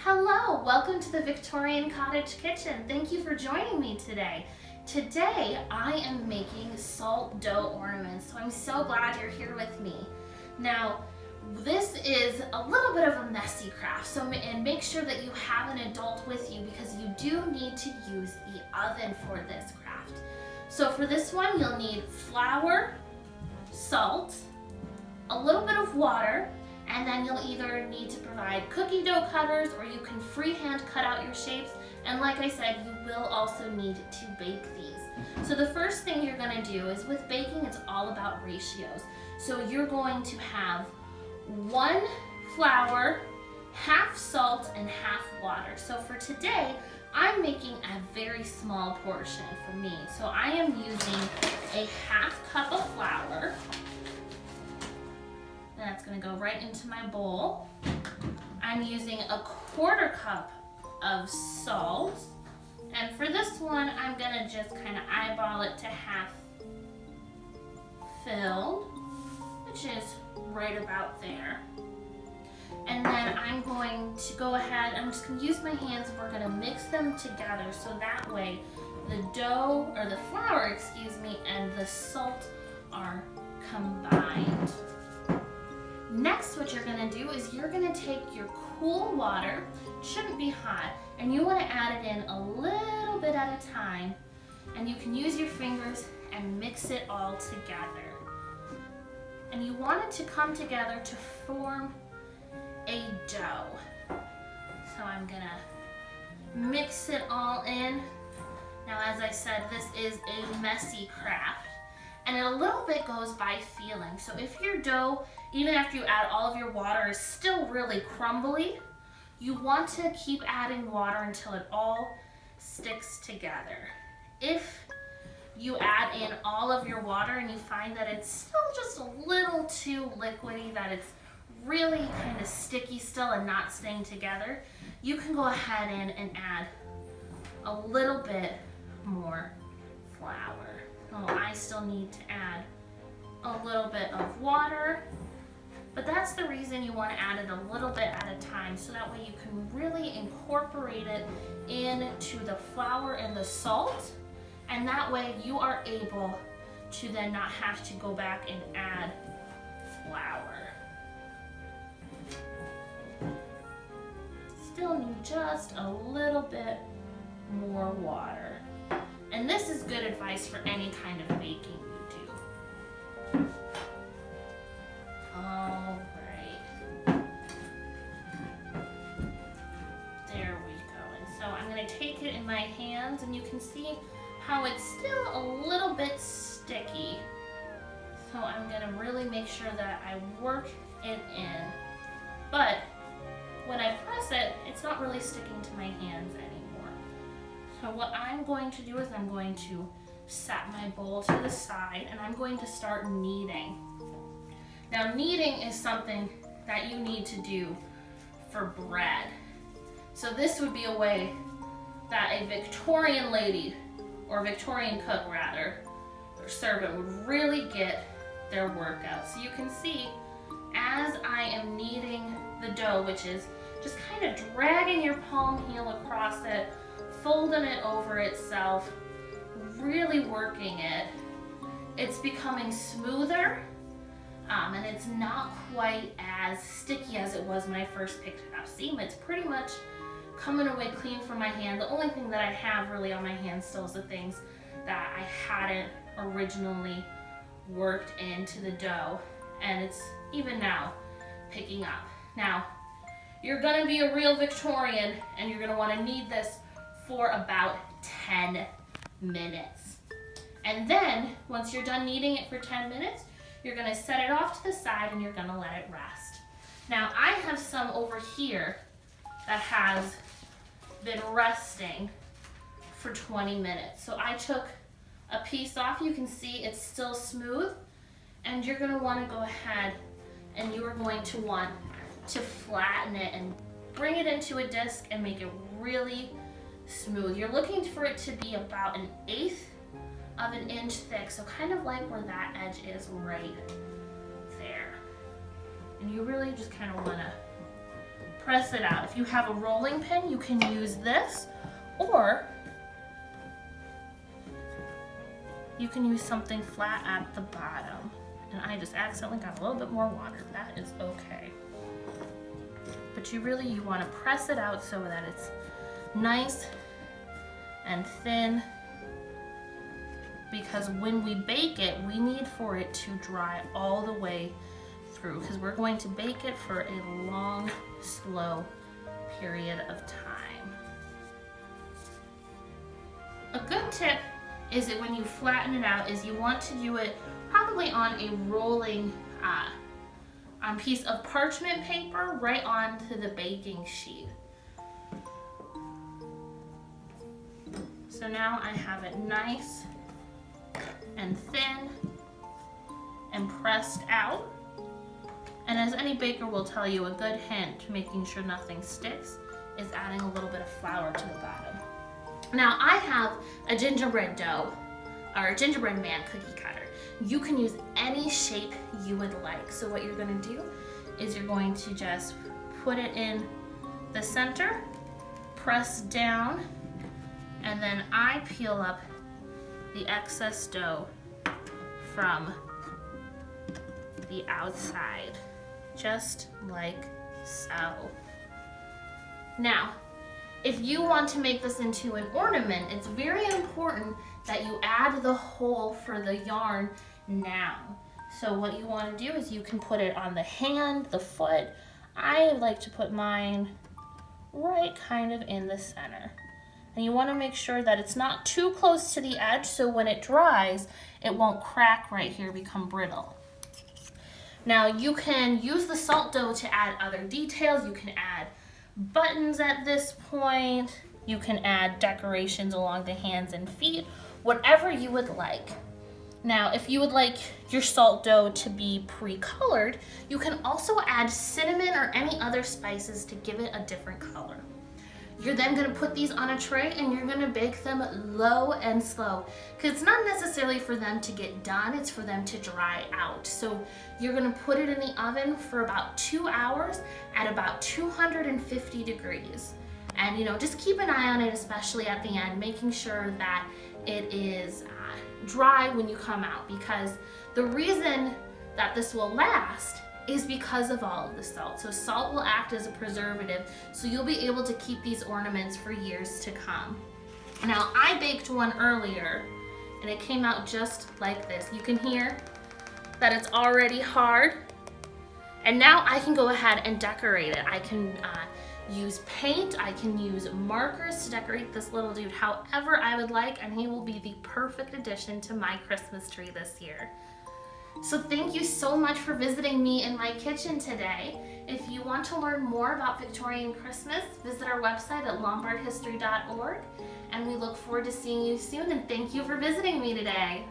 Hello, welcome to the Victorian Cottage Kitchen. Thank you for joining me today. Today I am making salt dough ornaments, so I'm so glad you're here with me. Now, this is a little bit of a messy craft, and make sure that you have an adult with you because you do need to use the oven for this craft. So for this one, you'll need flour, salt, a little bit of water, and then you'll either need to provide cookie dough cutters or you can freehand cut out your shapes. And like I said, you will also need to bake these. So the first thing you're gonna do is with baking, it's all about ratios. So you're going to have 1 flour, half salt, and half water. So for today, I'm making a very small portion for me. So I am using a half cup of flour. That's gonna go right into my bowl. I'm using a 1/4 cup of salt. And for this one, I'm gonna just kind of eyeball it to half filled, which is right about there. And then I'm going to go ahead, I'm just gonna use my hands and we're gonna mix them together so that way the dough, or the flour, excuse me, and the salt are combined. Next, what you're gonna do is you're gonna take your cool water, shouldn't be hot, and you wanna add it in a little bit at a time, and you can use your fingers and mix it all together. And you want it to come together to form a dough. So I'm gonna mix it all in. Now, as I said, this is a messy craft, and a little bit goes by feeling. So if your dough, even after you add all of your water, is still really crumbly, you want to keep adding water until it all sticks together. If you add in all of your water and you find that it's still just a little too liquidy, that it's really kind of sticky still and not staying together, you can go ahead and add a little bit more flour. Oh, I still need to add a little bit of water, but that's the reason you want to add it a little bit at a time, so that way you can really incorporate it into the flour and the salt, and that way you are able to then not have to go back and add flour. Still need just a little bit more water. And this is good advice for any kind of baking you do. All right. There we go. And so I'm going to take it in my hands, and you can see how it's still a little bit sticky. So I'm going to really make sure that I work it in. But when I press it, it's not really sticking to my hands anymore. So what I'm going to do is I'm going to set my bowl to the side and I'm going to start kneading. Now, kneading is something that you need to do for bread. So this would be a way that a Victorian lady, or Victorian cook rather, or servant would really get their work out. So you can see as I am kneading the dough, which is just kind of dragging your palm heel across it, folding it over itself, really working it, it's becoming smoother, and it's not quite as sticky as it was when I first picked it up. See, it's pretty much coming away clean from my hand. The only thing that I have really on my hand still is the things that I hadn't originally worked into the dough, and it's even now picking up. Now, you're gonna be a real Victorian and you're gonna wanna knead this for about 10 minutes. And then, once you're done kneading it for 10 minutes, you're gonna set it off to the side and you're gonna let it rest. Now, I have some over here that has been resting for 20 minutes. So I took a piece off, you can see it's still smooth, and you're gonna wanna go ahead and you are going to want to flatten it and bring it into a disc and make it really smooth. You're looking for it to be about 1/8 of an inch thick, so kind of like where that edge is right there. And you really just kind of want to press it out. If you have a rolling pin, you can use this, or you can use something flat at the bottom. And I just accidentally got a little bit more water. That is okay. But you want to press it out so that it's nice and thin, because when we bake it, we need for it to dry all the way through, because we're going to bake it for a long, slow period of time. A good tip is that when you flatten it out is you want to do it probably on a rolling on piece of parchment paper right onto the baking sheet. So now I have it nice and thin and pressed out. And as any baker will tell you, a good hint to making sure nothing sticks is adding a little bit of flour to the bottom. Now I have a gingerbread dough, or a gingerbread man cookie cutter. You can use any shape you would like. So what you're gonna do is you're going to just put it in the center, press down, and then I peel up the excess dough from the outside, just like so. Now, if you want to make this into an ornament, it's very important that you add the hole for the yarn now. So what you want to do is you can put it on the hand, the foot. I like to put mine right kind of in the center. And you want to make sure that it's not too close to the edge, so when it dries, it won't crack right here, become brittle. Now you can use the salt dough to add other details. You can add buttons at this point. You can add decorations along the hands and feet, whatever you would like. Now, if you would like your salt dough to be pre-colored, you can also add cinnamon or any other spices to give it a different color. You're then gonna put these on a tray and you're gonna bake them low and slow, because it's not necessarily for them to get done, it's for them to dry out. So you're gonna put it in the oven for about 2 hours at about 250 degrees. And just keep an eye on it, especially at the end, making sure that it is dry when you come out, because the reason that this will last is because of all of the salt. So salt will act as a preservative, so you'll be able to keep these ornaments for years to come. Now, I baked one earlier and it came out just like this. You can hear that it's already hard. And now I can go ahead and decorate it. I can use paint, I can use markers to decorate this little dude however I would like, and he will be the perfect addition to my Christmas tree this year. So thank you so much for visiting me in my kitchen today. If you want to learn more about Victorian Christmas, visit our website at lombardhistory.org, and we look forward to seeing you soon, and thank you for visiting me today.